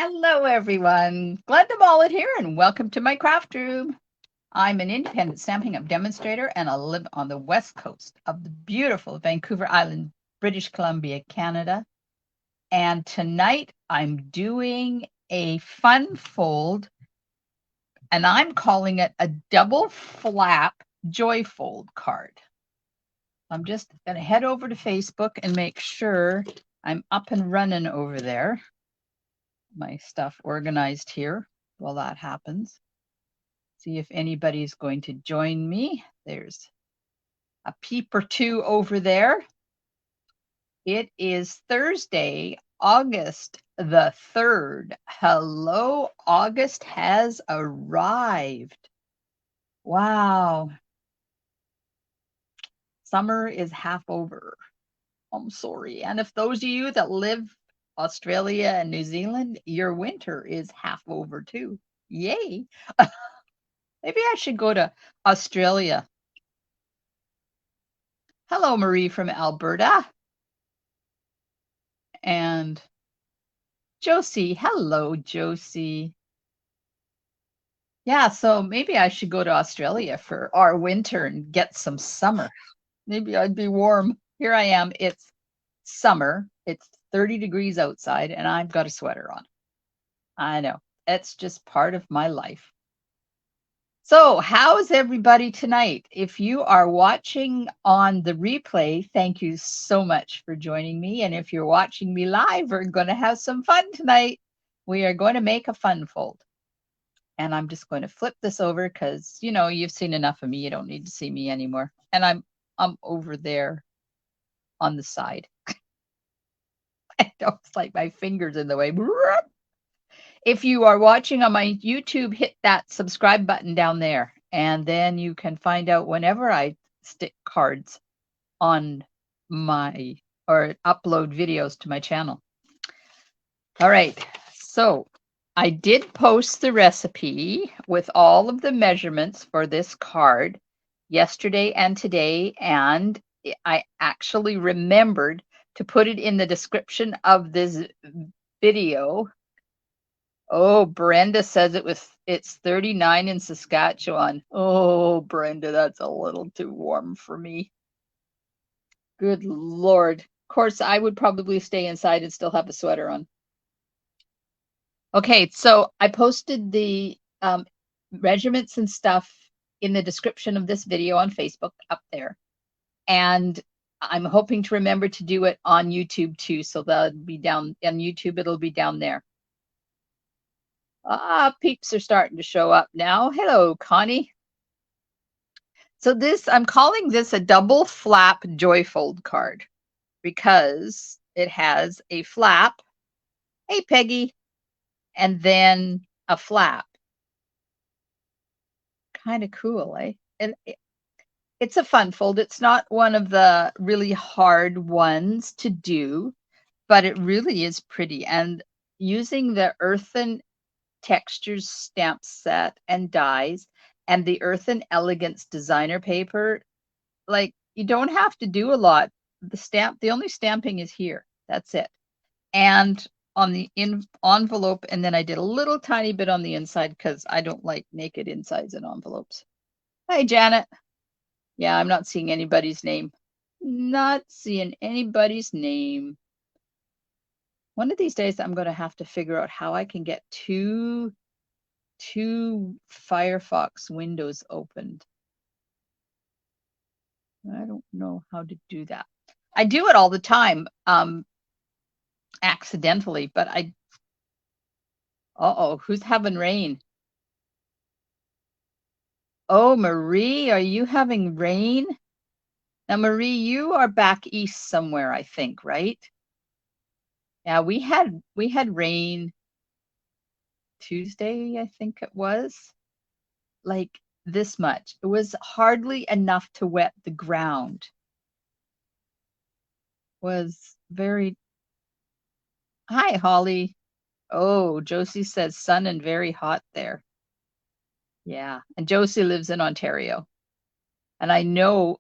Hello, everyone. Glenda Mullet here, and welcome to my craft room. I'm an independent Stampin' Up! Demonstrator, and I live on the west coast of the beautiful Vancouver Island, British Columbia, Canada. And tonight I'm doing a fun fold, and I'm calling it a double flap joy fold card. I'm just going to head over to Facebook and make sure I'm up and running over there. My stuff organized here while that happens. See if anybody's going to join me. There's a peep or two over there. It is Thursday, August the 3rd. Hello, August has arrived. Wow. Summer is half over. I'm sorry. And if those of you that live Australia and New Zealand, your winter is half over too. Yay. Maybe I should go to Australia. Hello, Marie from Alberta. And Josie. Hello, Josie. Yeah, so maybe I should go to Australia for our winter and get some summer. Maybe I'd be warm. Here I am. It's summer. It's 30 degrees outside, and I've got a sweater on. I know. It's just part of my life. So, how's everybody tonight? If you are watching on the replay, thank you so much for joining me. And if you're watching me live, we're going to have some fun tonight. We are going to make a fun fold. And I'm just going to flip this over because, you know, you've seen enough of me. You don't need to see me anymore. And I'm over there on the side. I don't like my fingers in the way. If you are watching on my YouTube, hit that subscribe button down there, and then you can find out whenever I stick cards on my or upload videos to my channel. All right, so I did post the recipe with all of the measurements for this card yesterday and today, and I actually remembered to put it in the description of this video. Oh, Brenda says it's 39 in Saskatchewan. Oh, Brenda, that's a little too warm for me. Good Lord. Of course, I would probably stay inside and still have a sweater on. Okay, so I posted the measurements and stuff in the description of this video on Facebook up there. And I'm hoping to remember to do it on YouTube too. So that'll be down on YouTube, it'll be down there. Peeps are starting to show up now. Hello, Connie. So I'm calling this a double flap joy fold card because it has a flap, hey Peggy, and then a flap. Kind of cool, eh? And it's a fun fold. It's not one of the really hard ones to do, but it really is pretty. And using the Earthen Textures stamp set and dies and the Earthen Elegance designer paper, like you don't have to do a lot. The only stamping is here. That's it. And on the envelope, and then I did a little tiny bit on the inside because I don't like naked insides in envelopes. Hi, Janet. Yeah, I'm not seeing anybody's name. Not seeing anybody's name. One of these days, I'm going to have to figure out how I can get two Firefox windows opened. I don't know how to do that. I do it all the time, accidentally, but uh-oh, who's having rain? Oh, Marie, are you having rain? Now, Marie, you are back east somewhere, I think, right? Yeah, we had rain Tuesday, I think it was, like this much. It was hardly enough to wet the ground. Was very. Hi, Holly. Oh, Josie says sun and very hot there. Yeah, and Josie lives in Ontario. And I know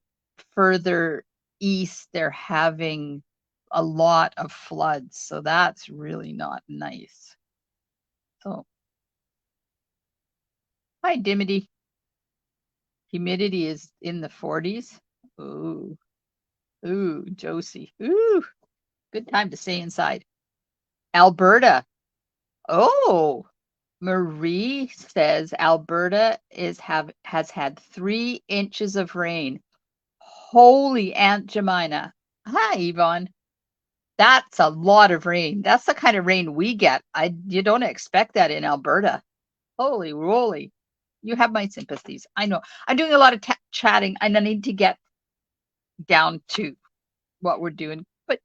further east they're having a lot of floods, so that's really not nice. So, hi, Dimity. Humidity is in the 40s. Ooh, ooh, Josie. Ooh, good time to stay inside. Alberta. Oh, Marie says Alberta has had 3 inches of rain. Holy Aunt Jemina. Hi, Yvonne. That's a lot of rain. That's the kind of rain we get. You don't expect that in Alberta. Holy roly. You have my sympathies. I know. I'm doing a lot of chatting and I need to get down to what we're doing. But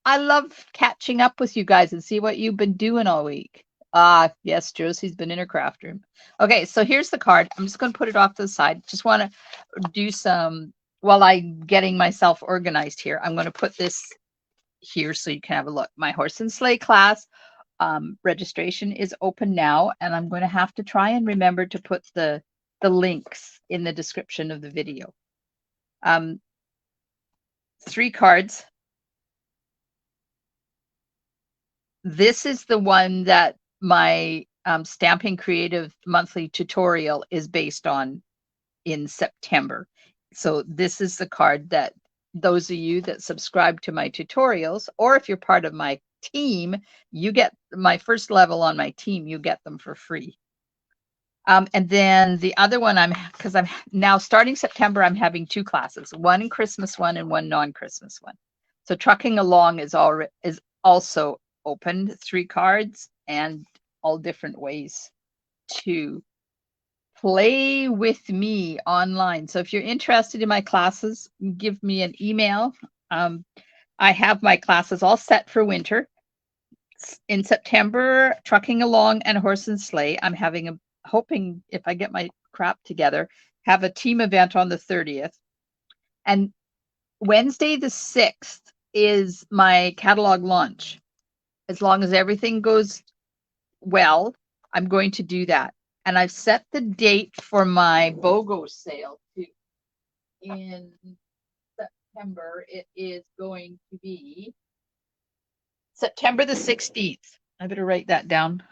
I love catching up with you guys and see what you've been doing all week. Ah, yes, Josie's been in her craft room. Okay, so here's the card. I'm just going to put it off to the side. Just want to do some, while I'm getting myself organized here, I'm going to put this here so you can have a look. My horse and sleigh class registration is open now, and I'm going to have to try and remember to put the links in the description of the video. 3 cards. This is the one that my Stamping Creative monthly tutorial is based on in September. So this is the card that those of you that subscribe to my tutorials, or if you're part of my team, you get my first level on my team, you get them for free. And then the other one, because I'm now starting September, I'm having 2 classes, one Christmas one and one non-Christmas one. So Trucking Along is also opened, 3 cards and all different ways to play with me online. So if you're interested in my classes, give me an email. I have my classes all set for winter. In September, Trucking Along and Horse and Sleigh. I'm hoping if I get my crap together, have a team event on the 30th. And Wednesday the 6th is my catalog launch. As long as everything goes well, I'm going to do that. And I've set the date for my BOGO sale too. In September, it is going to be September the 16th. I better write that down.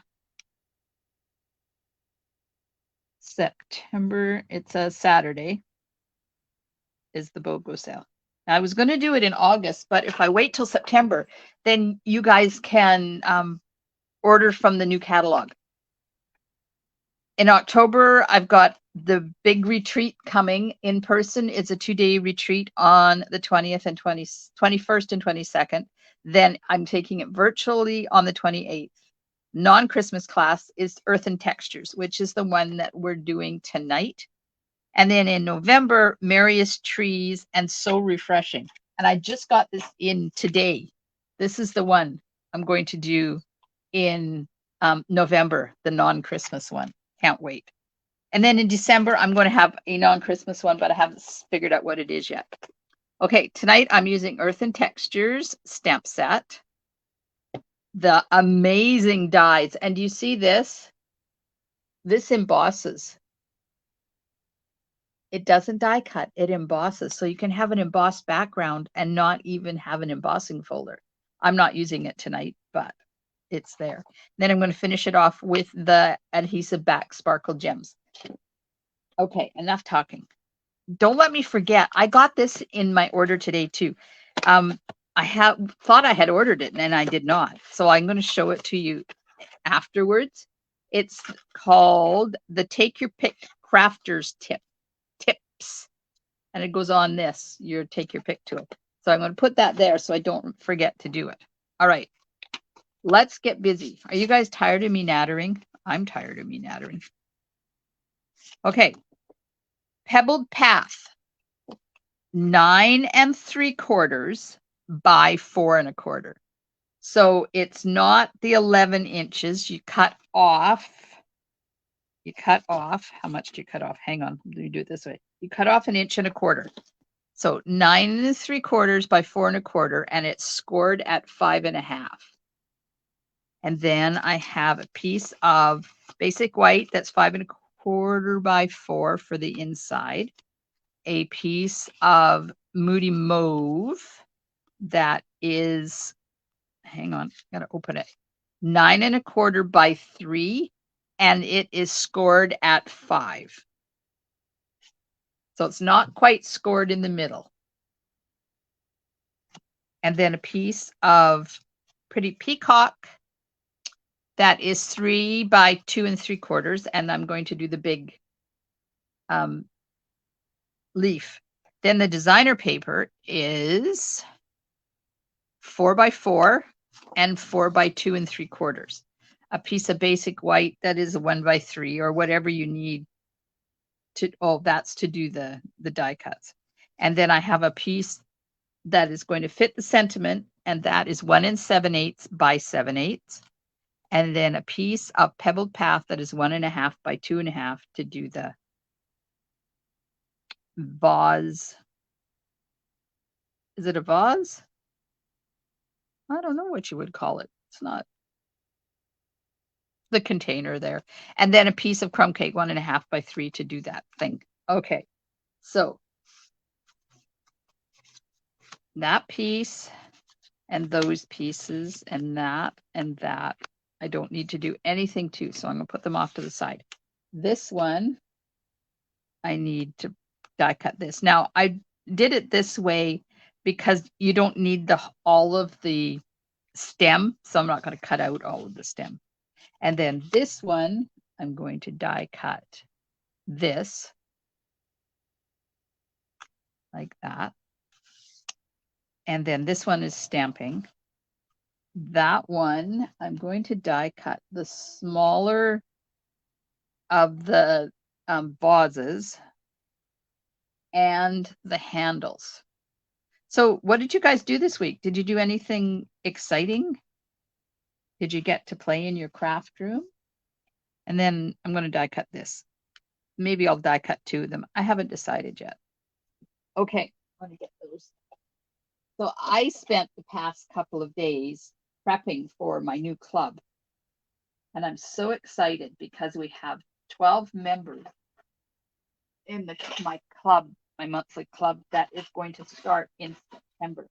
September, it's a Saturday, is the BOGO sale. Now, I was going to do it in August, but if I wait till September, then you guys can order from the new catalog. In October, I've got the big retreat coming in person. It's a 2-day retreat on the 20th and 21st and 22nd. Then I'm taking it virtually on the 28th. Non-Christmas class is Earthen Textures, which is the one that we're doing tonight. And then in November, Merriest Trees and So Refreshing. And I just got this in today. This is the one I'm going to do in November, the non-Christmas one. Can't wait. And then in December, I'm going to have a non-Christmas one, but I haven't figured out what it is yet. Okay, tonight I'm using Earthen Textures stamp set. The amazing dies. And do you see this? This embosses. It doesn't die cut, it embosses. So you can have an embossed background and not even have an embossing folder. I'm not using it tonight, but it's there. Then I'm going to finish it off with the Adhesive-Backed Sparkle Gems. Okay, enough talking. Don't let me forget. I got this in my order today too. I thought I had ordered it and I did not. So I'm going to show it to you afterwards. It's called the Take Your Pick Crafters Tips. And it goes on this, your Take Your Pick tool. So I'm going to put that there so I don't forget to do it. All right. Let's get busy. Are you guys tired of me nattering? I'm tired of me nattering. Okay. Pebbled Path. 9 3/4 by 4 1/4. So it's not the 11 inches. You cut off. How much do you cut off? Hang on. Let me do it this way. You cut off 1 1/4 inches. So 9 3/4 by 4 1/4, and it's scored at 5 1/2. And then I have a piece of basic white that's 5 1/4 by 4 for the inside. A piece of Moody Mauve that is, hang on, gotta open it. 9 1/4 by 3, and it is scored at 5. So it's not quite scored in the middle. And then a piece of Pretty Peacock that is 3 by 2 3/4, and I'm going to do the big leaf. Then the designer paper is 4 by 4 and 4 by 2 3/4. A piece of basic white that is a 1 by 3 or whatever you need to. Oh, that's to do the die cuts. And then I have a piece that is going to fit the sentiment, and that is 1 7/8 by 7/8. And then a piece of Pebbled Path that is 1 1/2 by 2 1/2 to do the vase. Is it a vase? I don't know what you would call it. It's not the container there. And then a piece of Crumb Cake 1 1/2 by 3 to do that thing. Okay, so that piece and those pieces and that I don't need to do anything to, so I'm going to put them off to the side. This one, I need to die cut this. Now, I did it this way because you don't need all of the stem, so I'm not going to cut out all of the stem. And then this one, I'm going to die cut this like that. And then this one is stamping. That one, I'm going to die cut the smaller of the vases and the handles. So what did you guys do this week? Did you do anything exciting? Did you get to play in your craft room? And then I'm going to die cut this. Maybe I'll die cut 2 of them. I haven't decided yet. Okay, I'm going to get those. So I spent the past couple of days prepping for my new club. And I'm so excited because we have 12 members in my club, my monthly club, that is going to start in September.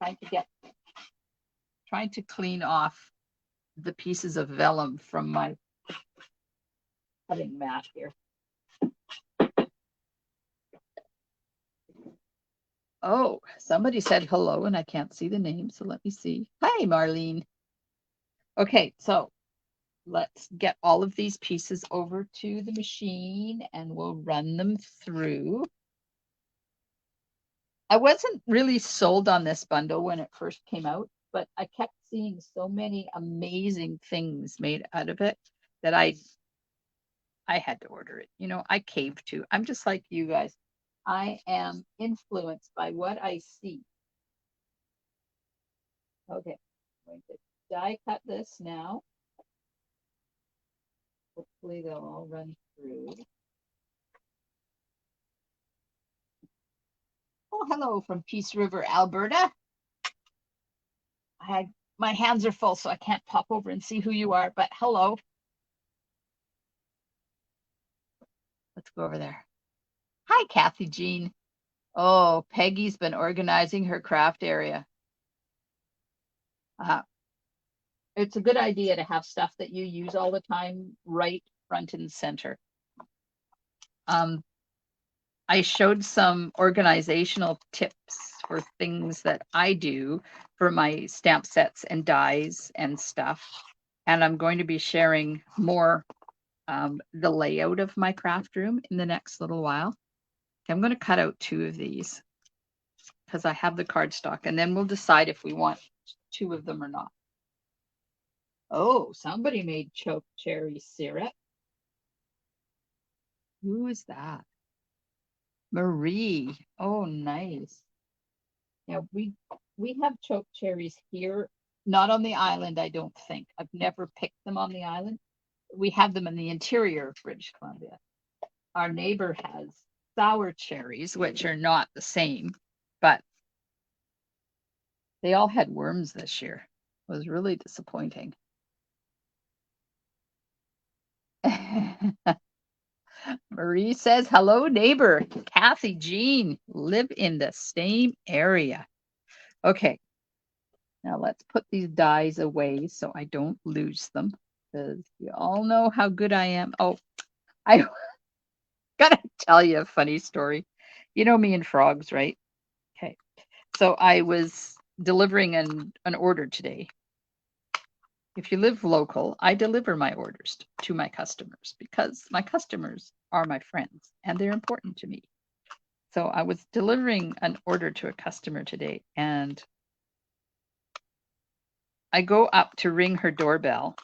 I'm trying to clean off the pieces of vellum from my cutting mat here. Oh, somebody said hello and I can't see the name, so let me see. Hi, Marlene. Okay, so let's get all of these pieces over to the machine and we'll run them through. I wasn't really sold on this bundle when it first came out, but I kept seeing so many amazing things made out of it that I had to order it. You know, I caved to. I'm just like you guys. I am influenced by what I see. Okay, I'm going to die cut this now. Hopefully they'll all run through. Oh, hello from Peace River, Alberta. My hands are full, so I can't pop over and see who you are, but hello. Let's go over there. Hi, Kathy Jean. Oh, Peggy's been organizing her craft area. It's a good idea to have stuff that you use all the time right front and center. I showed some organizational tips for things that I do for my stamp sets and dies and stuff. And I'm going to be sharing more the layout of my craft room in the next little while. Okay, I'm going to cut out 2 of these because I have the cardstock, and then we'll decide if we want 2 of them or not. Oh, somebody made choke cherry syrup. Who is that? Marie. Oh, nice. Yeah, we have choke cherries here, not on the island, I don't think. I've never picked them on the island. We have them in the interior of British Columbia. Our neighbor has sour cherries, which are not the same, but they all had worms this year. It was really disappointing. Marie says, hello, neighbor. Kathy Jean, live in the same area. Okay. Now let's put these dies away so I don't lose them, because you all know how good I am. Oh, I gotta tell you a funny story. You know me and frogs, right? Okay. So I was delivering an order today. If you live local, I deliver my orders to my customers because my customers are my friends and they're important to me. So I was delivering an order to a customer today, and I go up to ring her doorbell,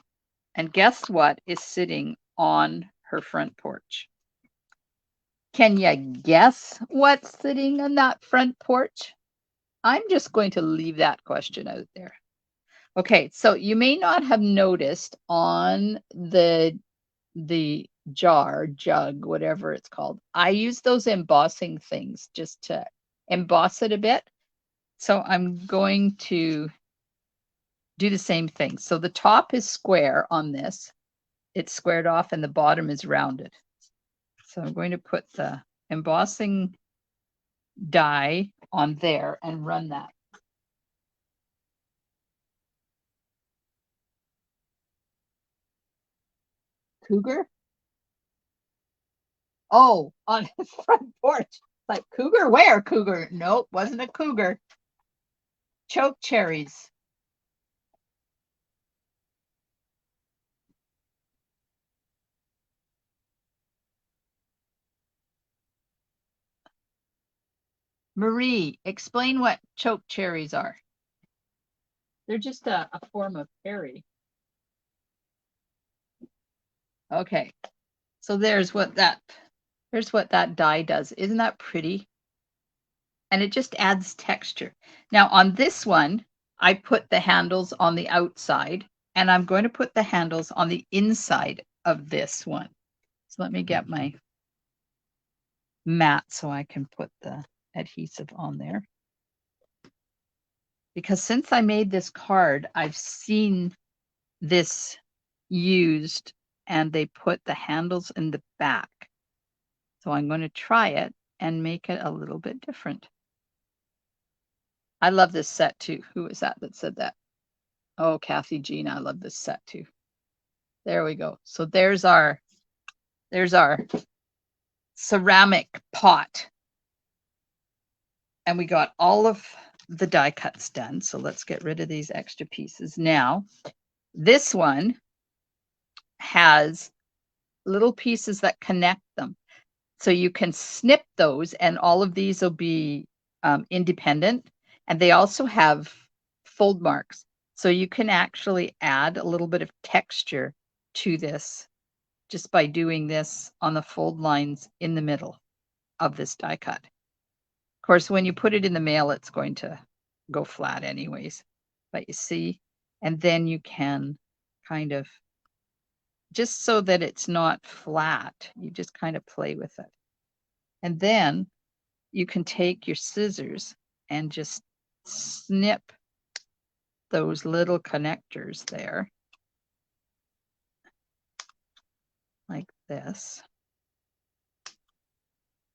and guess what is sitting on her front porch? Can you guess what's sitting on that front porch? I'm just going to leave that question out there. Okay, so you may not have noticed on the jug, whatever it's called. I use those embossing things just to emboss it a bit. So I'm going to do the same thing. So the top is square on this. It's squared off and the bottom is rounded. So I'm going to put the embossing die on there and run that. Cougar? Oh, on his front porch. Like, cougar? Where, cougar? Nope, wasn't a cougar. Choke cherries. Marie, explain what choke cherries are. They're just a form of berry. Okay, so there's what that die does. Isn't that pretty? And it just adds texture. Now on this one, I put the handles on the outside, and I'm going to put the handles on the inside of this one. So let me get my mat so I can put the adhesive on there. Because since I made this card, I've seen this used and they put the handles in the back. So I'm going to try it and make it a little bit different. I love this set too. Who was that said that? Oh, Kathy Jean, I love this set too. There we go. So there's our ceramic pot. And we got all of the die cuts done. So let's get rid of these extra pieces. Now, this one has little pieces that connect them. So you can snip those, and all of these will be independent. And they also have fold marks. So you can actually add a little bit of texture to this just by doing this on the fold lines in the middle of this die cut. Of course, when you put it in the mail, it's going to go flat anyways. But you see, and then you can kind of, just so that it's not flat, you just kind of play with it. And then you can take your scissors and just snip those little connectors there, like this.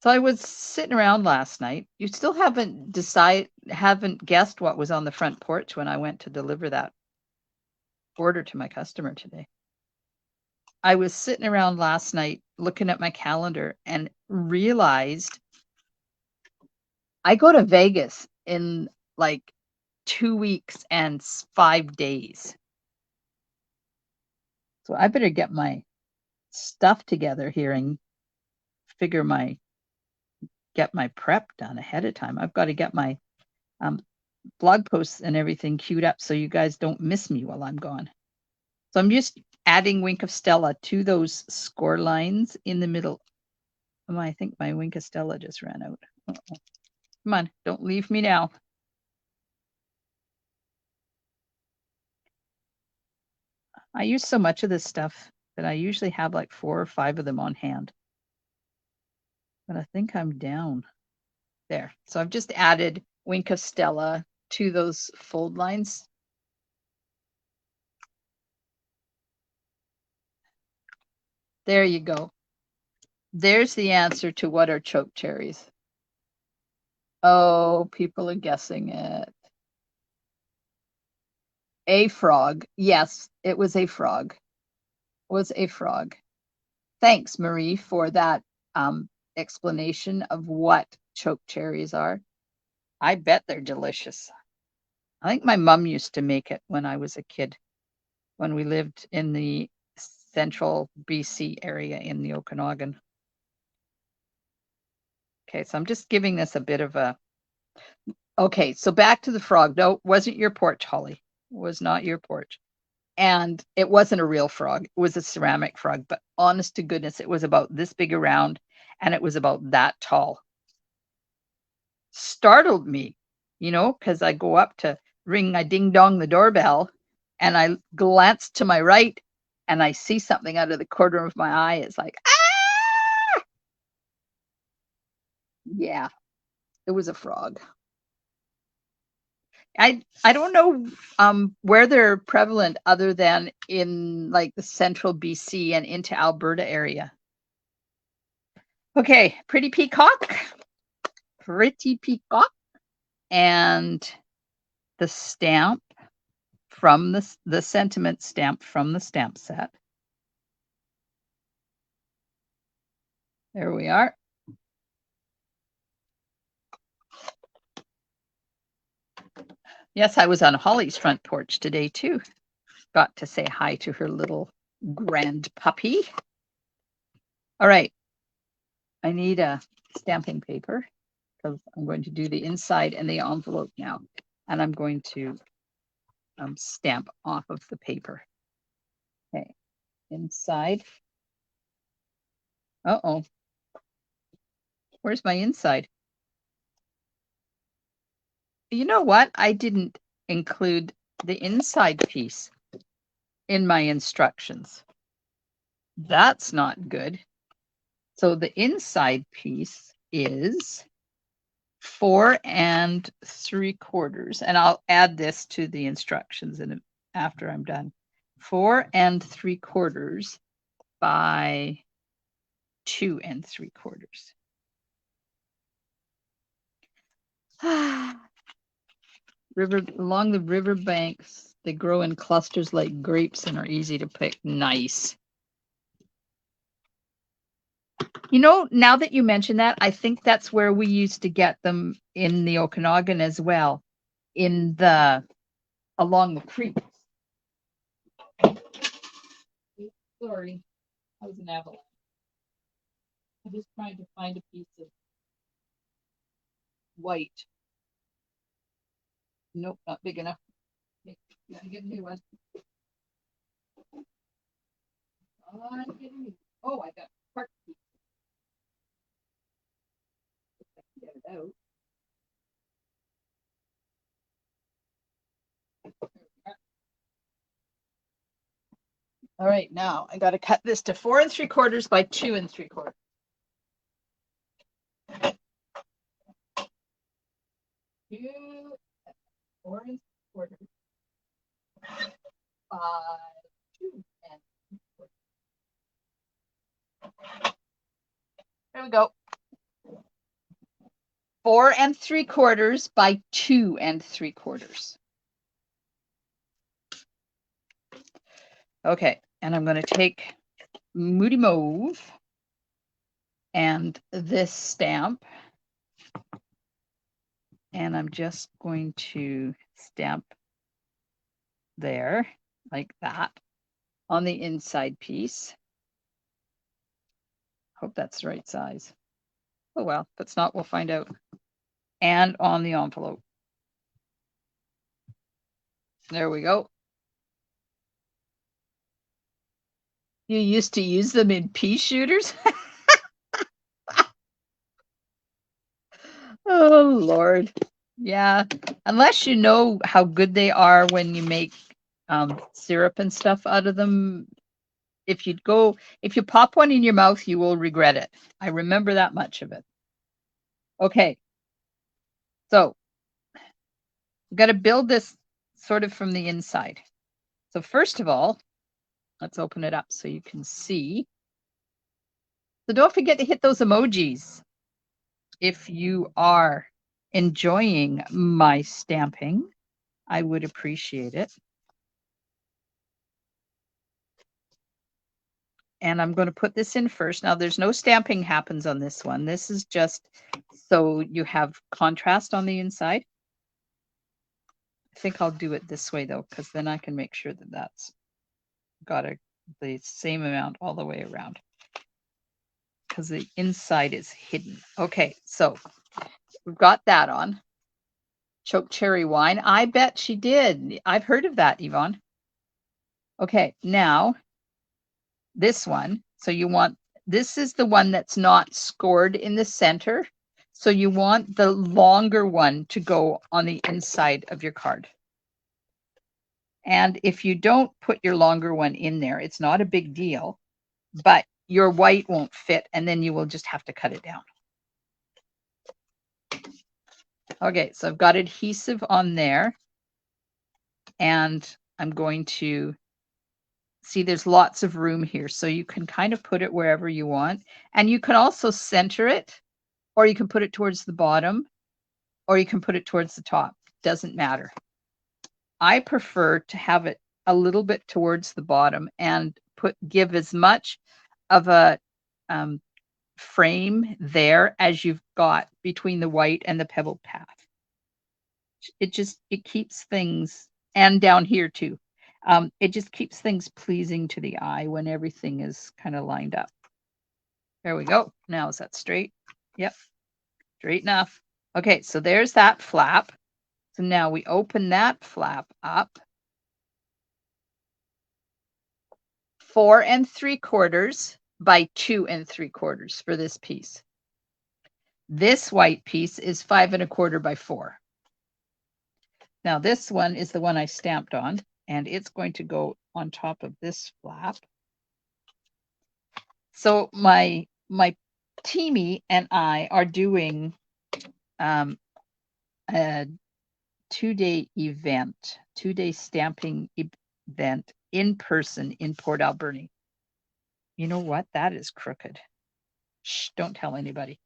So I was sitting around last night. You still haven't guessed what was on the front porch when I went to deliver that order to my customer today. I was sitting around last night looking at my calendar and realized I go to Vegas in like 2 weeks and 5 days. So I better get my stuff together here and get my prep done ahead of time. I've got to get my blog posts and everything queued up so you guys don't miss me while I'm gone. So I'm just adding Wink of Stella to those score lines in the middle. Oh, I think my Wink of Stella just ran out. Uh-oh. Come on, don't leave me now. I use so much of this stuff that I usually have like 4 or 5 of them on hand. But I think I'm down. There. So I've just added Wink of Stella to those fold lines. There you go. There's the answer to what are choke cherries. Oh, people are guessing it. A frog. Yes, it was a frog. Was a frog. Thanks, Marie, for that explanation of what choke cherries are. I bet they're delicious. I think my mom used to make it when I was a kid, when we lived in the central BC area in the Okanagan. Okay, so I'm just giving this a bit of a. Okay, so back to the frog. No, wasn't your porch, Holly. Was not your porch. And it wasn't a real frog. It was a ceramic frog, but honest to goodness, it was about this big around and it was about that tall. Startled me, because I go up to ring, I ding dong the doorbell, and I glance to my right and I see something out of the corner of my eye. It's like, ah! Yeah, it was a frog. I don't know where they're prevalent other than in like the central BC and into Alberta area. Okay, pretty peacock, and the stamp from the sentiment stamp from the stamp set. There we are. Yes, I was on Holly's front porch today too. Got to say hi to her little grand puppy. All right. I need a stamping paper because I'm going to do the inside and the envelope now. And I'm going to stamp off of the paper. Okay. Inside. Uh-oh. Where's my inside? You know what? I didn't include the inside piece in my instructions. That's not good. So the inside piece is 4 3/4, and I'll add this to the instructions after I'm done. 4 3/4 by 2 3/4. Along the river banks, they grow in clusters like grapes and are easy to pick. Nice. Now that you mention that, I think that's where we used to get them in the Okanagan as well, along the creek. Sorry, that was an avalanche. I'm just trying to find a piece of white. Nope, not big enough. Gotta get a new one. Oh, I got part piece. Get it out. All right, now I got to cut this to 4 3/4 by 2 3/4. 2 4 3/4 by 2 3/4. There we go. 4 3/4 by 2 3/4. Okay, and I'm going to take Moody Mauve and this stamp, and I'm just going to stamp there like that on the inside piece. Hope that's the right size. Oh well, if it's not, we'll find out. And on the envelope. There we go. You used to use them in pea shooters? Oh, Lord. Yeah. Unless you know how good they are when you make syrup and stuff out of them. If you pop one in your mouth, you will regret it. I remember that much of it. Okay. So we've got to build this sort of from the inside. So first of all, let's open it up so you can see. So don't forget to hit those emojis if you are enjoying my stamping. I would appreciate it. And I'm going to put this in first. Now there's no stamping happens on this one. This is just so you have contrast on the inside. I think I'll do it this way though, because then I can make sure that that's got the same amount all the way around, because the inside is hidden. Okay, so we've got that on. Choke cherry wine. I bet she did. I've heard of that, Yvonne. Okay, now this one. So you want, this is the one that's not scored in the center. So you want the longer one to go on the inside of your card. And if you don't put your longer one in there, it's not a big deal, but your white won't fit, and then you will just have to cut it down. Okay, so I've got adhesive on there, and I'm going to see there's lots of room here, so you can kind of put it wherever you want, and you can also center it, or you can put it towards the bottom, or you can put it towards the top. Doesn't matter. I prefer to have it a little bit towards the bottom and give as much of a frame there as you've got between the white and the Pebbled Path. It keeps things, and down here too, it just keeps things pleasing to the eye when everything is kind of lined up. There we go. Now is that straight? Yep, straight enough. Okay, so there's that flap. So now we open that flap up. 4 3/4 by 2 3/4 for this piece. This white piece is 5 1/4 by 4. Now this one is the one I stamped on, and it's going to go on top of this flap. So my teamie and I are doing a 2-day event, 2-day stamping event in person in Port Alberni. You know what? That is crooked. Shh, don't tell anybody.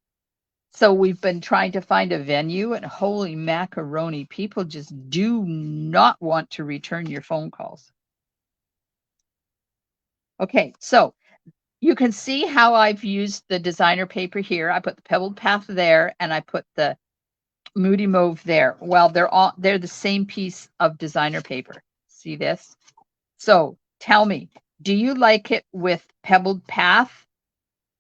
So we've been trying to find a venue, and holy macaroni, people just do not want to return your phone calls. Okay, so you can see how I've used the designer paper here. I put the Pebbled Path there, and I put the Moody Mauve there. Well, they're the same piece of designer paper. See this? So tell me, do you like it with Pebbled Path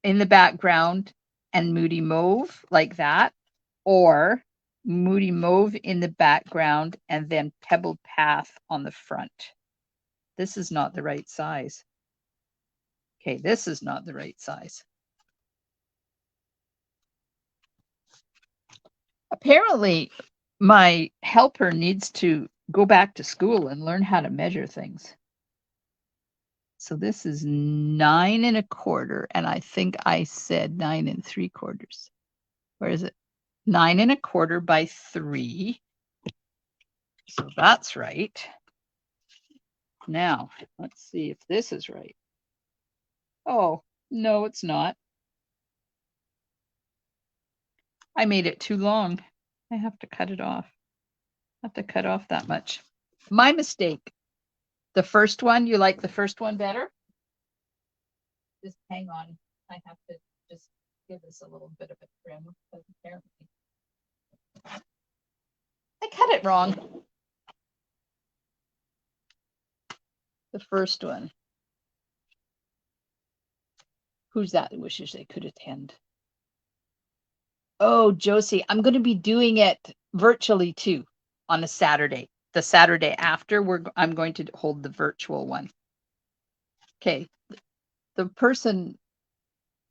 in the background and Moody Mauve like that, or Moody Mauve in the background and then Pebbled Path on the front? This is not the right size. Okay, this is not the right size. Apparently, my helper needs to go back to school and learn how to measure things. So this is 9 1/4, and I think I said 9 3/4. Where is it? 9 1/4 by 3. So that's right. Now, let's see if this is right. Oh, no, it's not. I made it too long. I have to cut it off. I have to cut off that much. My mistake. The first one, you like the first one better? Just hang on. I have to just give this a little bit of a trim, because apparently I cut it wrong. The first one. Who's that wishes they could attend? Oh, Josie, I'm going to be doing it virtually too on a Saturday. The Saturday after, I'm going to hold the virtual one. Okay. The person,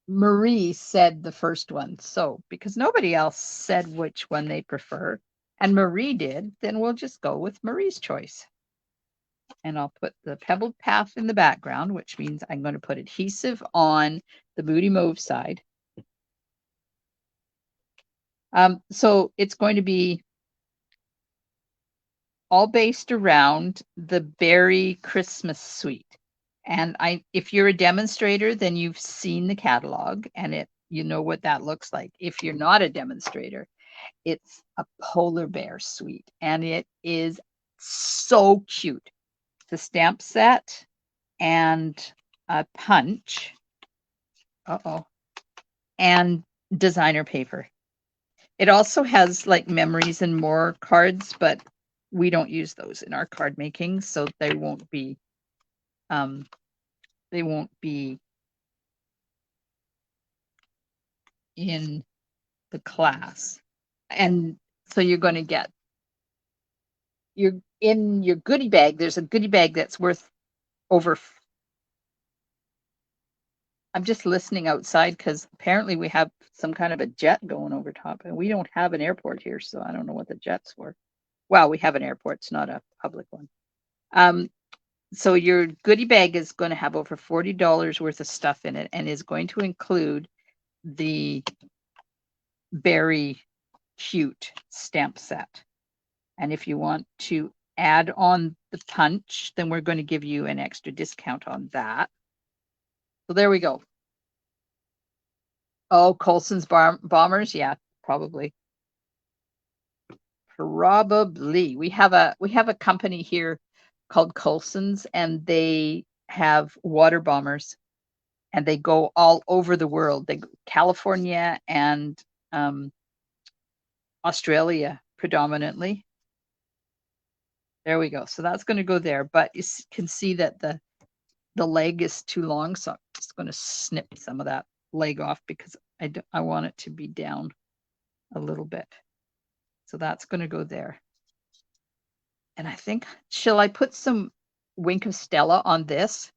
Marie, said the first one. So because nobody else said which one they prefer, and Marie did, then we'll just go with Marie's choice. And I'll put the Pebbled Path in the background, which means I'm going to put adhesive on the Moody Mauve side. So it's going to be all based around the berry Christmas suite. And if you're a demonstrator, then you've seen the catalog and you know what that looks like. If you're not a demonstrator, it's a polar bear suite, and it is so cute. The stamp set and a punch and designer paper. It also has like memories and more cards, but we don't use those in our card making, so they won't be in the class. And so you're going to get in your goodie bag. There's a goodie bag that's worth over. I'm just listening outside because apparently we have some kind of a jet going over top, and we don't have an airport here, so I don't know what the jet's for. Well, we have an airport, it's not a public one. So your goodie bag is going to have over $40 worth of stuff in it, and is going to include the very cute stamp set. And if you want to add on the punch, then we're going to give you an extra discount on that. So there we go. Oh, Colson's bombers, yeah, probably. Probably. We have a company here called Colson's, and they have water bombers, and they go all over the world. They go California and Australia predominantly. There we go. So that's going to go there, but you can see that the leg is too long, so I'm just going to snip some of that leg off because I want it to be down a little bit. So that's going to go there. And I think, shall I put some Wink of Stella on this?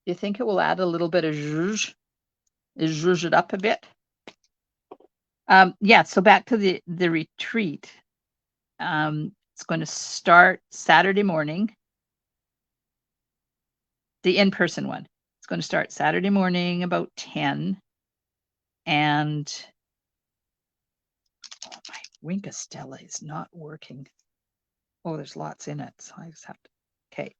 Do you think it will add a little bit of zhuzh? Zhuzh it up a bit? Yeah, so back to the retreat. It's going to start Saturday morning. The in-person one. It's going to start Saturday morning about 10. And my Wink of Stella is not working. Oh, there's lots in it, so I just have to. Okay.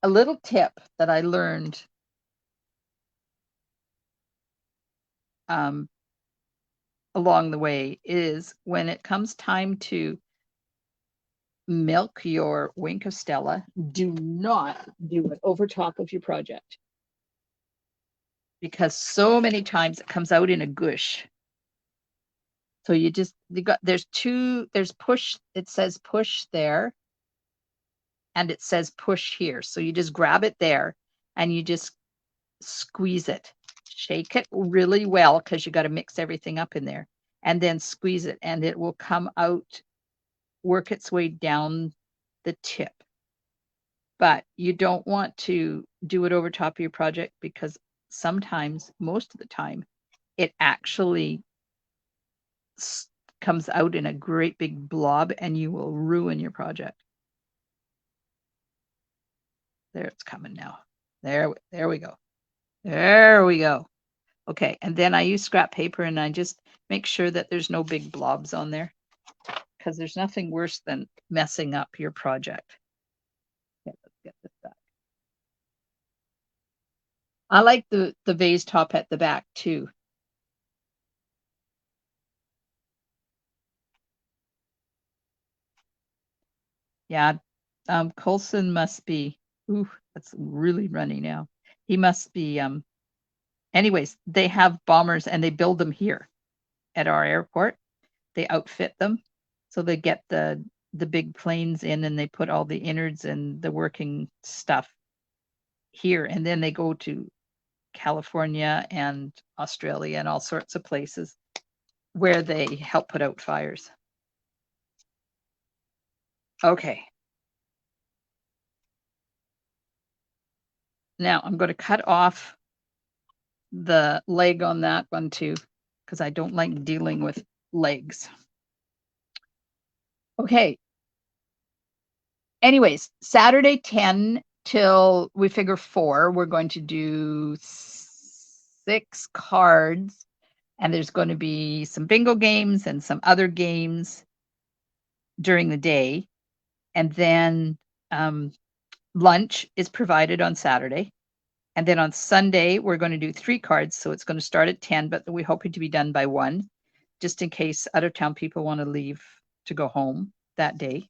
A little tip that I learned along the way is when it comes time to milk your Wink of Stella, do not do it over top of your project, because so many times it comes out in a gush. So there's push, it says push there, and it says push here. So you just grab it there and you just squeeze it. Shake it really well because you got to mix everything up in there, and then squeeze it, and it will come out, work its way down the tip. But you don't want to do it over top of your project, because sometimes, most of the time, it actually comes out in a great big blob and you will ruin your project. There, it's coming now. There we go. There we go. Okay, and then I use scrap paper and I just make sure that there's no big blobs on there, because there's nothing worse than messing up your project. Okay, let's get this back. I like the vase top at the back too. Yeah, Colson must be, ooh, that's really runny now. He must be, anyways, they have bombers and they build them here at our airport. They outfit them. So they get the big planes in, and they put all the innards and the working stuff here. And then they go to California and Australia and all sorts of places where they help put out fires. Okay. Now I'm going to cut off the leg on that one too, because I don't like dealing with legs. Okay. Anyways, Saturday 10 till we figure 4, we're going to do 6 cards, and there's going to be some bingo games and some other games during the day. And then lunch is provided on Saturday. And then on Sunday, we're going to do 3 cards. So it's going to start at 10, but we're hoping to be done by 1, just in case out of town people want to leave to go home that day.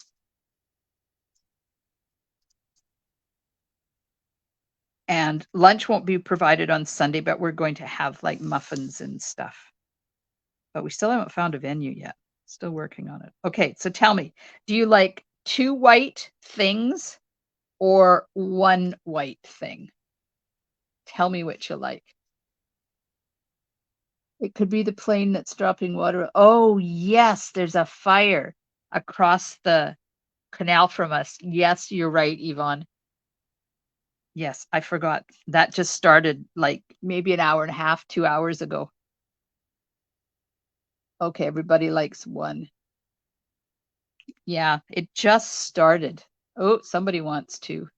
And lunch won't be provided on Sunday, but we're going to have like muffins and stuff. But we still haven't found a venue yet. Still working on it. Okay, so tell me, do you like 2 white things or 1 white thing? Tell me what you like. It could be the plane that's dropping water. Oh, yes, there's a fire across the canal from us. Yes, you're right, Yvonne. Yes, I forgot. That just started like maybe an hour and a half, 2 hours ago. Okay, everybody likes 1. Yeah, it just started. Oh, somebody wants 2.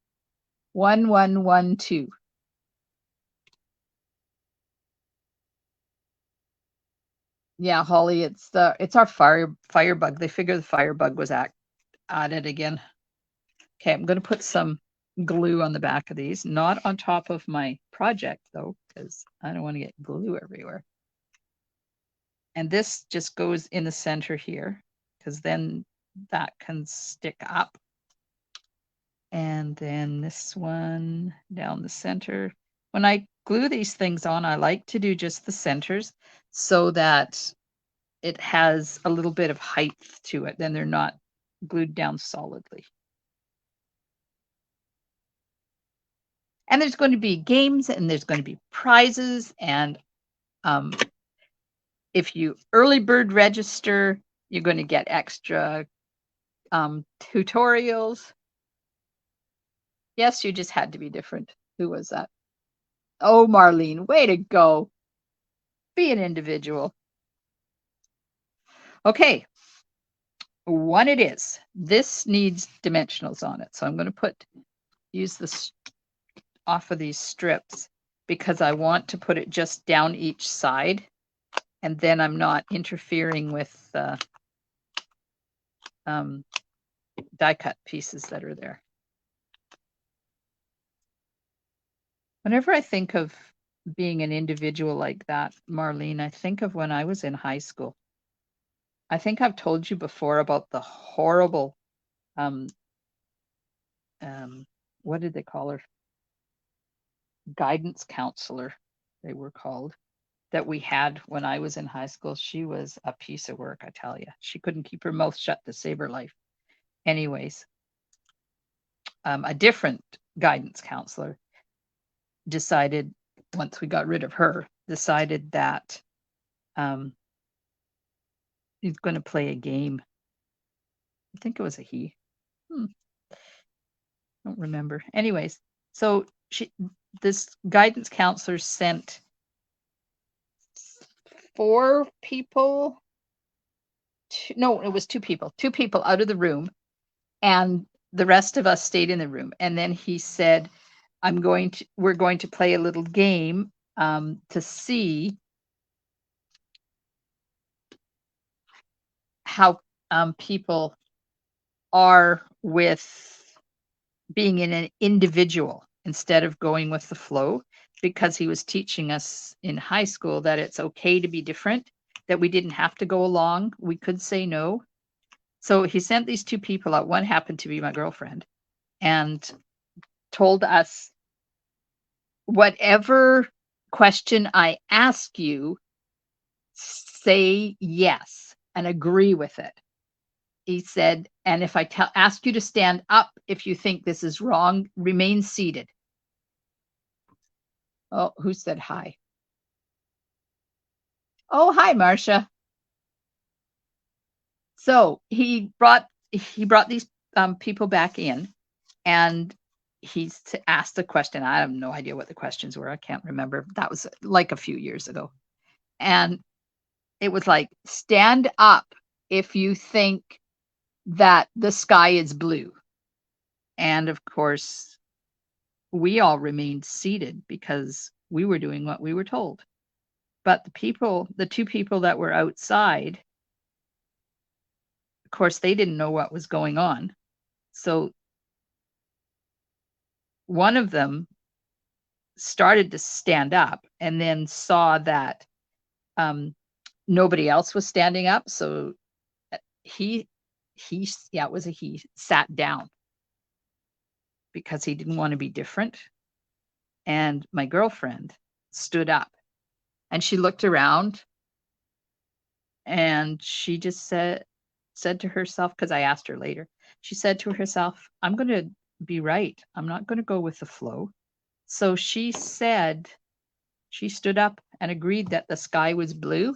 1, 1, 1, 2. Yeah, Holly, it's our firebug. They figure the firebug was at it again. Okay, I'm going to put some glue on the back of these, not on top of my project though, because I don't want to get glue everywhere. And this just goes in the center here, because then that can stick up. And then this one down the center. When I glue these things on, I like to do just the centers so that it has a little bit of height to it. Then they're not glued down solidly. And there's going to be games and there's going to be prizes. And if you early bird register, you're going to get extra tutorials. Yes, you just had to be different. Who was that? Oh, Marlene, way to go. Be an individual. Okay, 1 it is. This needs dimensionals on it. So I'm going to use this off of these strips because I want to put it just down each side. And then I'm not interfering with die cut pieces that are there. Whenever I think of being an individual like that, Marlene, I think of when I was in high school. I think I've told you before about the horrible, what did they call her? Guidance counselor, they were called, that we had when I was in high school. She was a piece of work, I tell you. She couldn't keep her mouth shut to save her life. Anyways, a different guidance counselor decided, once we got rid of her, decided that he's going to play a game. I think it was a he. Don't remember. Anyways, so this guidance counselor sent 4 people. No, it was 2 people. 2 people out of the room, and the rest of us stayed in the room. And then he said, we're going to play a little game to see how people are with being an individual instead of going with the flow, because he was teaching us in high school that it's okay to be different, that we didn't have to go along. We could say no. So he sent these 2 people out. One happened to be my girlfriend, and told us, whatever question I ask you, say yes and agree with it. He said, and if I ask you to stand up, if you think this is wrong, remain seated. Oh, who said hi? Oh, hi, Marcia. So he brought these people back in, and he's asked a question. I have no idea what the questions were. I can't remember. That was like a few years ago. And it was like, stand up if you think that the sky is blue. And of course, we all remained seated because we were doing what we were told. But the 2 people that were outside, of course, they didn't know what was going on. So one of them started to stand up and then saw that nobody else was standing up. So he sat down because he didn't want to be different. And my girlfriend stood up and she looked around and she just said to herself, because I asked her later, she said to herself, I'm going to be right. I'm not going to go with the flow. So she said, she stood up and agreed that the sky was blue.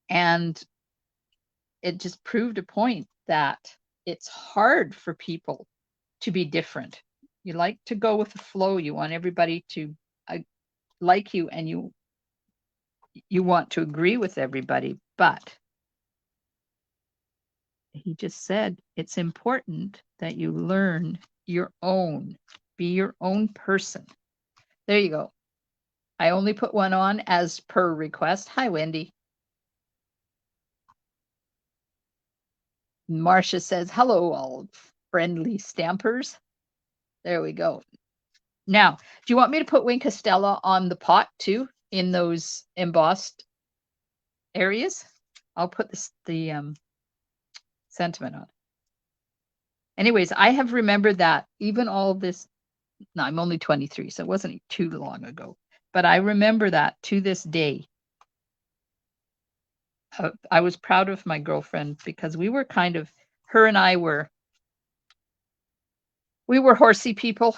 And it just proved a point that it's hard for people to be different. You like to go with the flow. You want everybody to like you, and you want to agree with everybody. But he just said it's important that you learn your own, be your own person. There you go. I only put one on as per request. Hi, Wendy. Marcia says, hello, all friendly stampers. There we go. Now, do you want me to put Wink of Stella on the pot too, in those embossed areas? I'll put the sentiment on. Anyways, I have remembered that even all this, no, I'm only 23, so it wasn't too long ago, but I remember that to this day. I was proud of my girlfriend because we were kind of, her and I were, we were horsey people,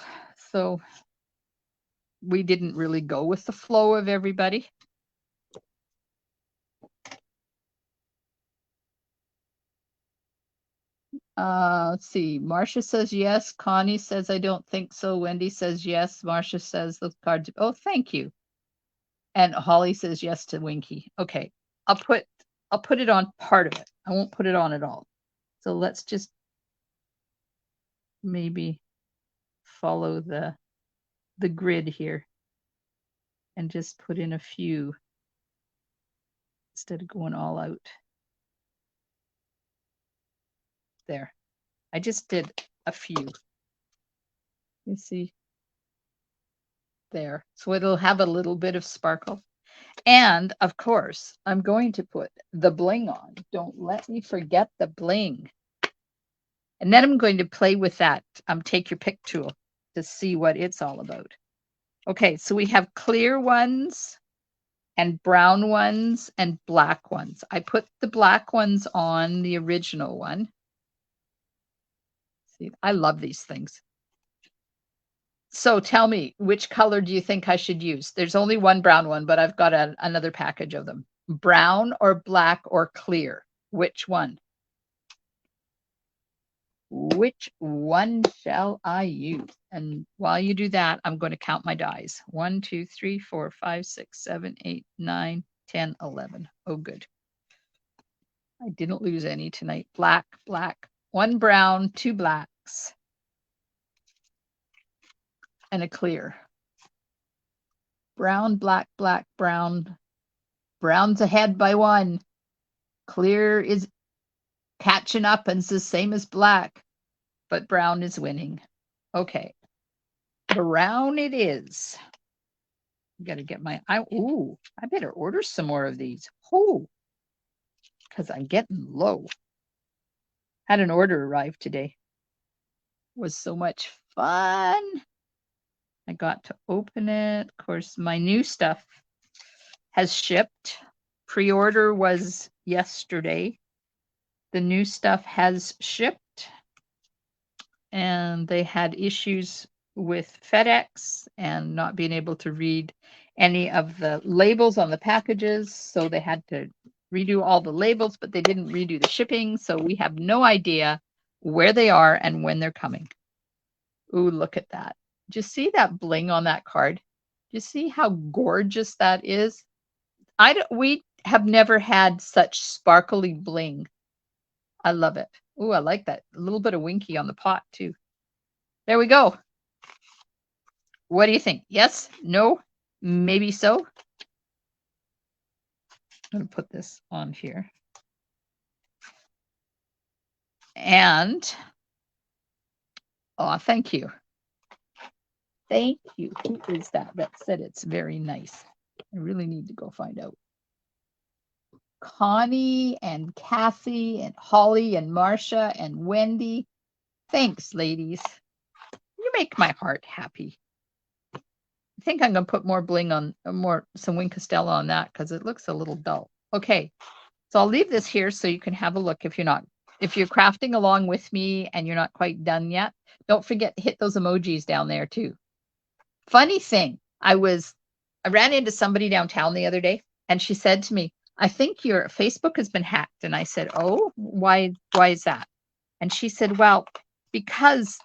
so we didn't really go with the flow of everybody. Let's see. Marcia says yes. Connie says I don't think so. Wendy says yes. Marcia says those cards. Oh, thank you. And Holly says yes to Winky. Okay, I'll put it on part of it. I won't put it on at all. So let's just maybe follow the grid here and just put in a few instead of going all out. There. I just did a few. You see there. So it'll have a little bit of sparkle. And of course, I'm going to put the bling on. Don't let me forget the bling. And then I'm going to play with that take your pick tool to see what it's all about. Okay, so we have clear ones and brown ones and black ones. I put the black ones on the original one. See, I love these things. So tell me, which color do you think I should use? There's only one brown one, but I've got another package of them. Brown or black or clear? Which one? Which one shall I use? And while you do that, I'm going to count my dies. 1, 2, 3, 4, 5, 6, 7, 8, 9, 10, 11. Oh, good. I didn't lose any tonight. Black, black. 1 brown, 2 blacks. And a clear. Brown, black, black, brown. Brown's ahead by 1. Clear is catching up and it's the same as black, but brown is winning. Okay. Brown it is. Got to get my, I better order some more of these. Oh, because I'm getting low. Had an order arrive today. It was so much fun. I got to open it. Of course, my new stuff has shipped. Pre-order was yesterday. The new stuff has shipped. And they had issues with FedEx and not being able to read any of the labels on the packages. So they had to redo all the labels, but they didn't redo the shipping. So we have no idea where they are and when they're coming. Ooh, look at that. Do you see that bling on that card? Do you see how gorgeous that is? We have never had such sparkly bling. I love it. Ooh, I like that. A little bit of Winky on the pot too. There we go. What do you think? Yes? No? Maybe so? I'm going to put this on here. And, oh, thank you. Thank you. Who is that said it's very nice? I really need to go find out. Connie and Kathy and Holly and Marcia and Wendy. Thanks, ladies. You You make my heart happy. I think I'm going to put more bling on, some Wink of Stella on that because it looks a little dull. Okay, so I'll leave this here so you can have a look if you're crafting along with me and you're not quite done yet. Don't forget to hit those emojis down there too. Funny thing, I ran into somebody downtown the other day and she said to me, I think your Facebook has been hacked. And I said, oh, why is that? And she said, well, because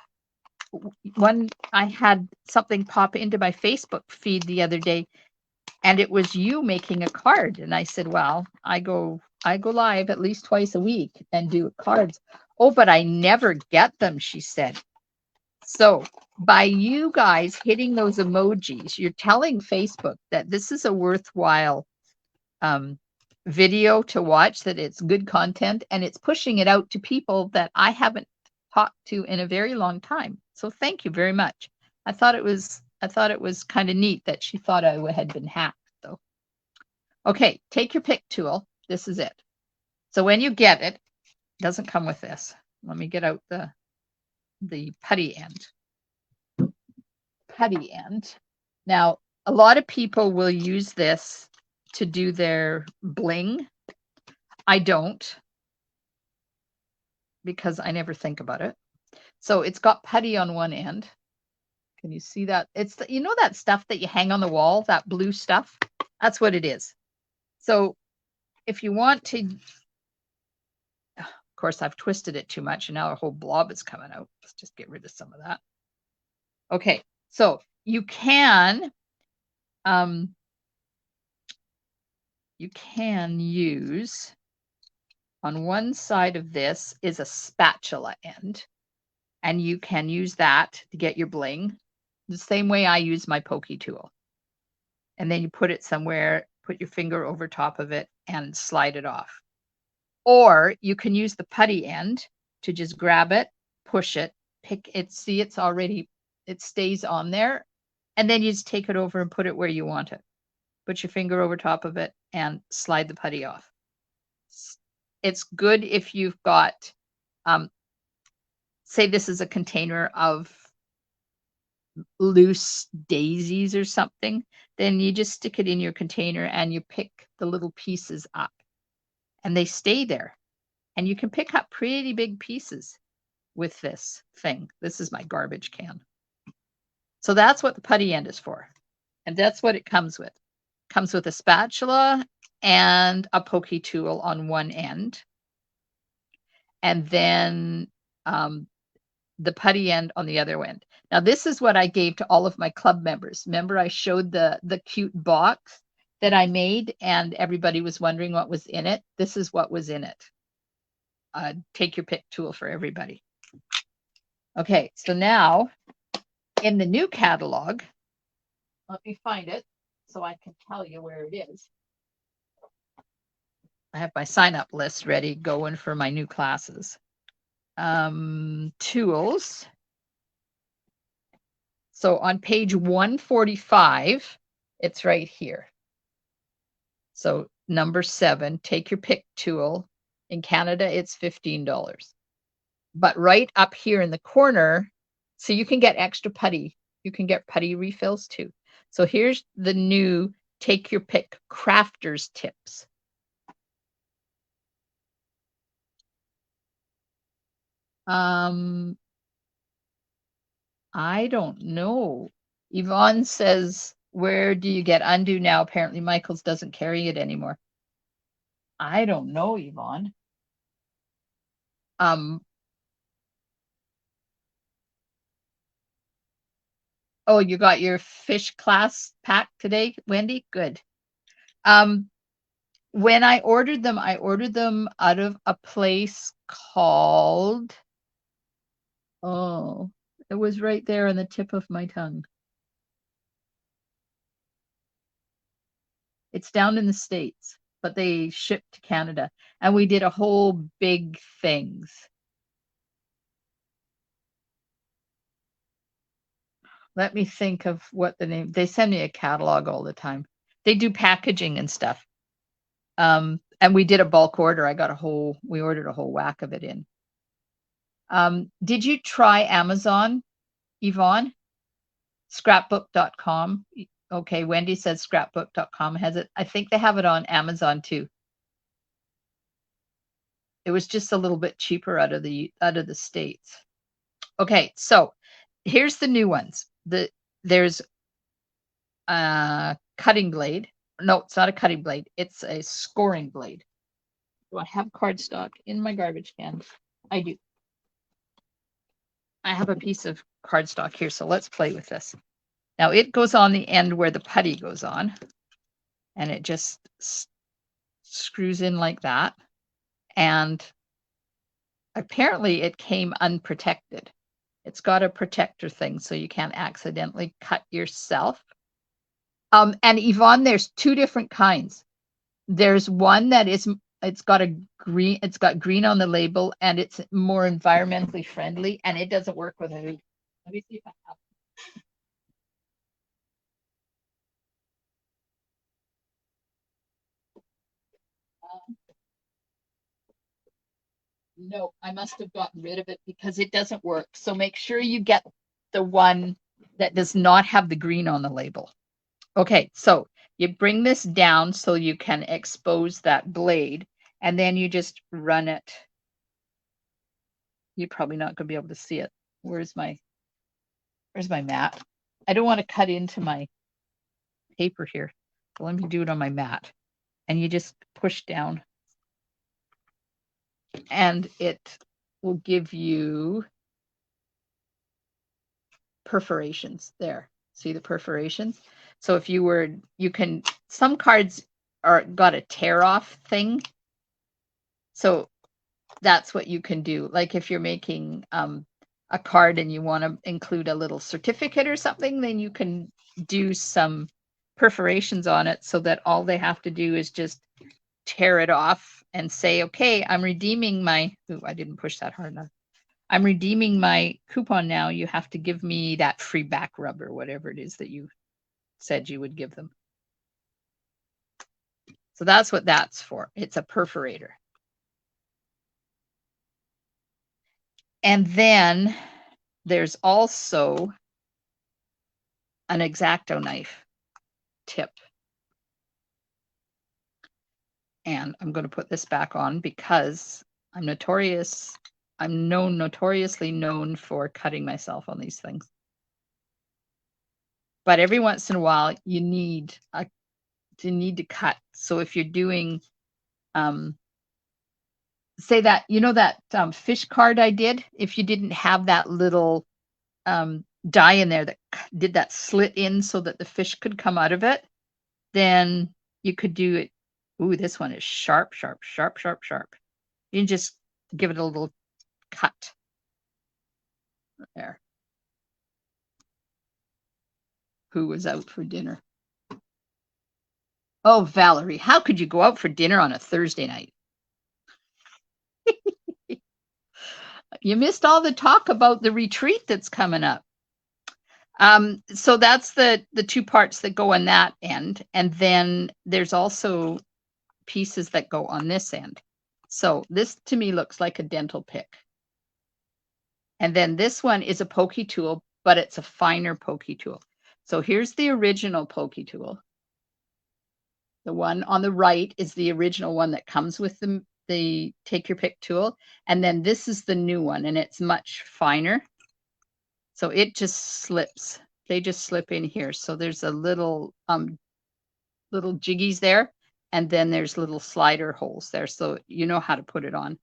I had something pop into my Facebook feed the other day and it was you making a card. And I said, well, I go live at least twice a week and do cards. Oh, but I never get them, she said. So by you guys hitting those emojis, you're telling Facebook that this is a worthwhile video to watch, that it's good content, and it's pushing it out to people that I haven't talked to in a very long time. So thank you very much. I thought it was kind of neat that she thought I had been hacked though. Okay, take your pick tool. This is it. So when you get it, it doesn't come with this. Let me get out the putty end. Putty end. Now, a lot of people will use this to do their bling. I don't, because I never think about it. So it's got putty on one end. Can you see that? It's you know that stuff that you hang on the wall, that blue stuff? That's what it is. So if you want to, of course, I've twisted it too much and now a whole blob is coming out. Let's just get rid of some of that. Okay, so you can use, on one side of this is a spatula end, and you can use that to get your bling the same way I use my pokey tool. And then you put it somewhere, put your finger over top of it and slide it off. Or you can use the putty end to just grab it, push it, pick it, see it's already, it stays on there, and then you just take it over and put it where you want it. Put your finger over top of it and slide the putty off. It's good if you've got, say this is a container of loose daisies or something, then you just stick it in your container and you pick the little pieces up and they stay there. And you can pick up pretty big pieces with this thing. This is my garbage can. So that's what the putty end is for. And that's what it comes with. It comes with a spatula and a pokey tool on one end. And then the putty end on the other end. Now, this is what I gave to all of my club members. Remember, I showed the cute box that I made and everybody was wondering what was in it. This is what was in it. Take your pick tool for everybody. Okay, so now in the new catalog, let me find it so I can tell you where it is. I have my sign-up list ready going for my new classes. Tools. So on page 145, it's right here. So number 7, take your pick tool. In Canada, it's $15. But right up here in the corner, so you can get extra putty. You can get putty refills too. So here's the new take your pick crafters tips. I don't know. Yvonne says, where do you get undo now? Apparently Michael's doesn't carry it anymore. I don't know, Yvonne. Oh, you got your fish class pack today, Wendy? Good. When I ordered them out of a place called, oh, it was right there on the tip of my tongue. It's down in the States, but they shipped to Canada. And we did a whole big things. Let me think of what the name, they send me a catalog all the time. They do packaging and stuff. And we did a bulk order. We ordered a whole whack of it in. Did you try Amazon? Yvonne? Scrapbook.com. Okay, Wendy says scrapbook.com has it. I think they have it on Amazon too. It was just a little bit cheaper out of the States. Okay, so here's the new ones. There's a cutting blade. No, it's not a cutting blade. It's a scoring blade. Do I have cardstock in my garbage can? I do. I have a piece of cardstock here, so let's play with this. Now it goes on the end where the putty goes on, and it just screws in like that. And apparently it came unprotected. It's got a protector thing so you can't accidentally cut yourself. And Yvonne, there's two different kinds. There's one that is, it's got green on the label, and it's more environmentally friendly, and it doesn't work with it. Let me see if I have. No, I must have gotten rid of it because it doesn't work. So make sure you get the one that does not have the green on the label. Okay, so you bring this down so you can expose that blade, and then you just run it. You're probably not going to be able to see it. Where's my mat? I don't want to cut into my paper here. So let me do it on my mat. And you just push down, and it will give you perforations there. See the perforations? So if you can, some cards got a tear off thing. So that's what you can do. Like if you're making a card and you want to include a little certificate or something, then you can do some perforations on it so that all they have to do is just tear it off and say, okay, I'm redeeming my, ooh, I didn't push that hard enough. I'm redeeming my coupon now. You have to give me that free back rub or whatever it is that you said you would give them. So that's what that's for. It's a perforator. And then there's also an X-Acto knife tip. And I'm going to put this back on because I'm notoriously known for cutting myself on these things. But every once in a while, you need to cut. So if you're doing, say that, you know, that fish card I did, if you didn't have that little die in there that did that slit in so that the fish could come out of it, then you could do it. Ooh, this one is sharp, sharp, sharp, sharp, sharp. You can just give it a little cut there. Who was out for dinner? Oh, Valerie, how could you go out for dinner on a Thursday night? You missed all the talk about the retreat that's coming up. So that's the two parts that go on that end. And then there's also pieces that go on this end. So this to me looks like a dental pick. And then this one is a pokey tool, but it's a finer pokey tool. So here's the original pokey tool. The one on the right is the original one that comes with the take your pick tool. And then this is the new one, and it's much finer. So it just slips. They just slip in here. So there's a little jiggies there, and then there's little slider holes there. So you know how to put it on.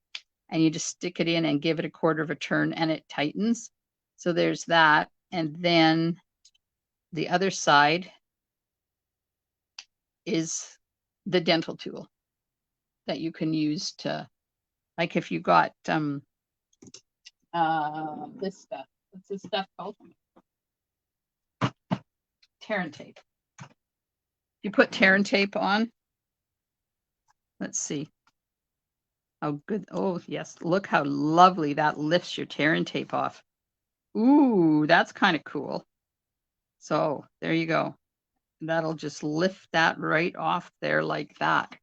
And you just stick it in and give it a quarter of a turn, and it tightens. So there's that. And then the other side is the dental tool that you can use to, like if you got this stuff. What's this stuff called? Tear and tape. You put tear and tape on. Let's see. Oh, good. Oh, yes. Look how lovely that lifts your tear and tape off. Ooh, that's kind of cool. So there you go. That'll just lift that right off there like that.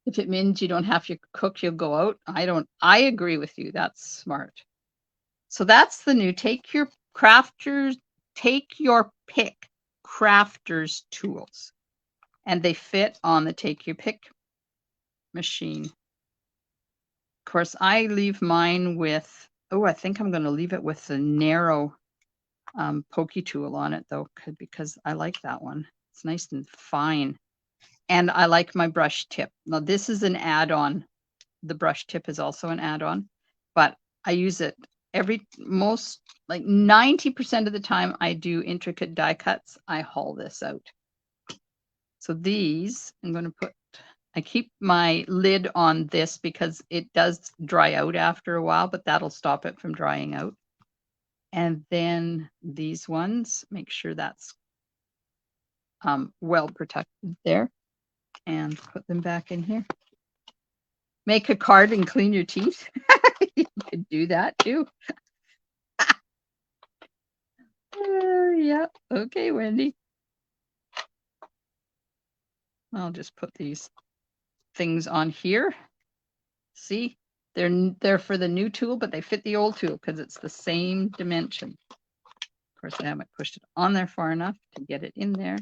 If it means you don't have to cook, you'll go out. I agree with you. That's smart. So that's the new take your pick crafters tools. And they fit on the take your pick machine. Of course, I leave mine with, I think I'm going to leave it with the narrow pokey tool on it though, because I like that one. It's nice and fine. And I like my brush tip. Now this is an add-on. The brush tip is also an add-on, but I use it most like 90% of the time I do intricate die cuts, I haul this out. So these, I keep my lid on this because it does dry out after a while, but that'll stop it from drying out. And then these ones, make sure that's well protected there, and put them back in here. Make a card and clean your teeth. You could do that too. Yeah. Okay, Wendy. I'll just put these things on here. See, they're for the new tool, but they fit the old tool because it's the same dimension. Of course, I haven't pushed it on there far enough to get it in there.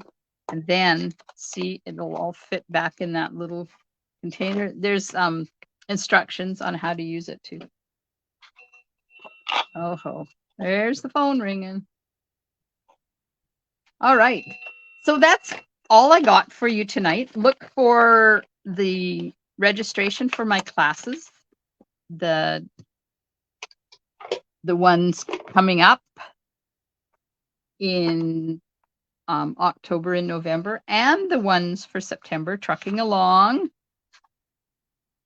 And then see, it'll all fit back in that little container. There's instructions on how to use it too. Oh, there's the phone ringing. All right. So that's all I got for you tonight. Look for the registration for my classes. The ones coming up in October and November, and the ones for September, trucking along.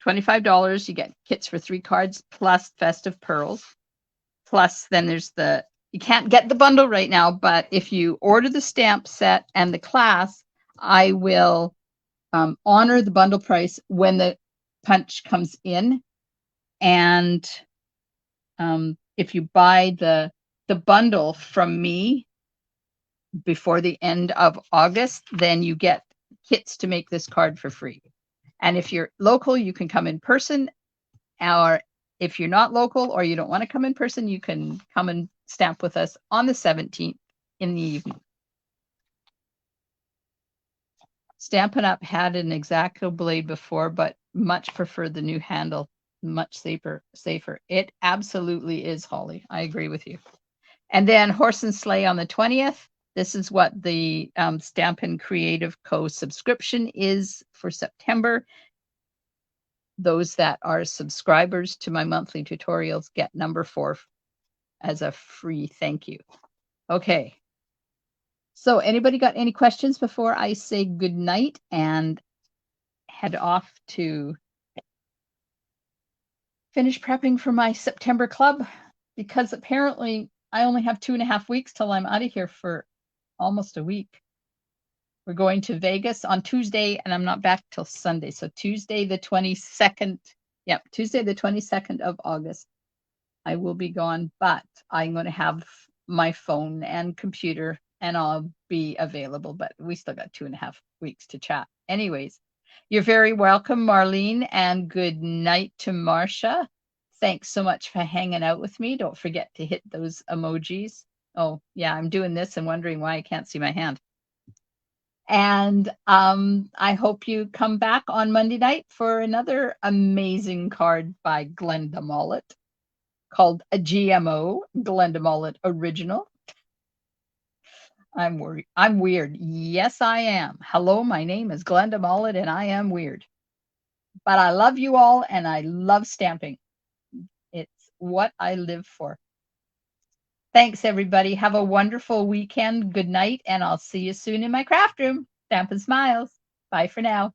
$25. You get kits for 3 cards plus Festive Pearls. Plus, then there's you can't get the bundle right now, but if you order the stamp set and the class, I will honor the bundle price when the punch comes in. And if you buy the bundle from me before the end of August, then you get kits to make this card for free. And if you're local, you can come in person, or if you're not local or you don't want to come in person, you can come and stamp with us on the 17th in the evening. Stampin' Up! Had an X-Acto blade before, but much prefer the new handle, much safer. It absolutely is, Holly. I agree with you. And then Horse and Sleigh on the 20th. This is what the Stampin' Creative Co. subscription is for September. Those that are subscribers to my monthly tutorials get number 4 as a free thank you. Okay. So anybody got any questions before I say good night and head off to finish prepping for my September club? Because apparently I only have 2.5 weeks till I'm out of here for almost a week. We're going to Vegas on Tuesday, and I'm not back till Sunday. So Tuesday the 22nd. Yep, Tuesday the 22nd of August. I will be gone, but I'm going to have my phone and computer, and I'll be available. But we still got 2.5 weeks to chat. Anyways, you're very welcome, Marlene, and good night to Marcia. Thanks so much for hanging out with me. Don't forget to hit those emojis. Oh, yeah, I'm doing this and wondering why I can't see my hand. And I hope you come back on Monday night for another amazing card by Glenda Mollett called a GMO, Glenda Mollett Original. I'm weird. Yes, I am. Hello, my name is Glenda Mollett, and I am weird. But I love you all, and I love stamping. It's what I live for. Thanks, everybody. Have a wonderful weekend. Good night, and I'll see you soon in my craft room. Stampin' Smiles. Bye for now.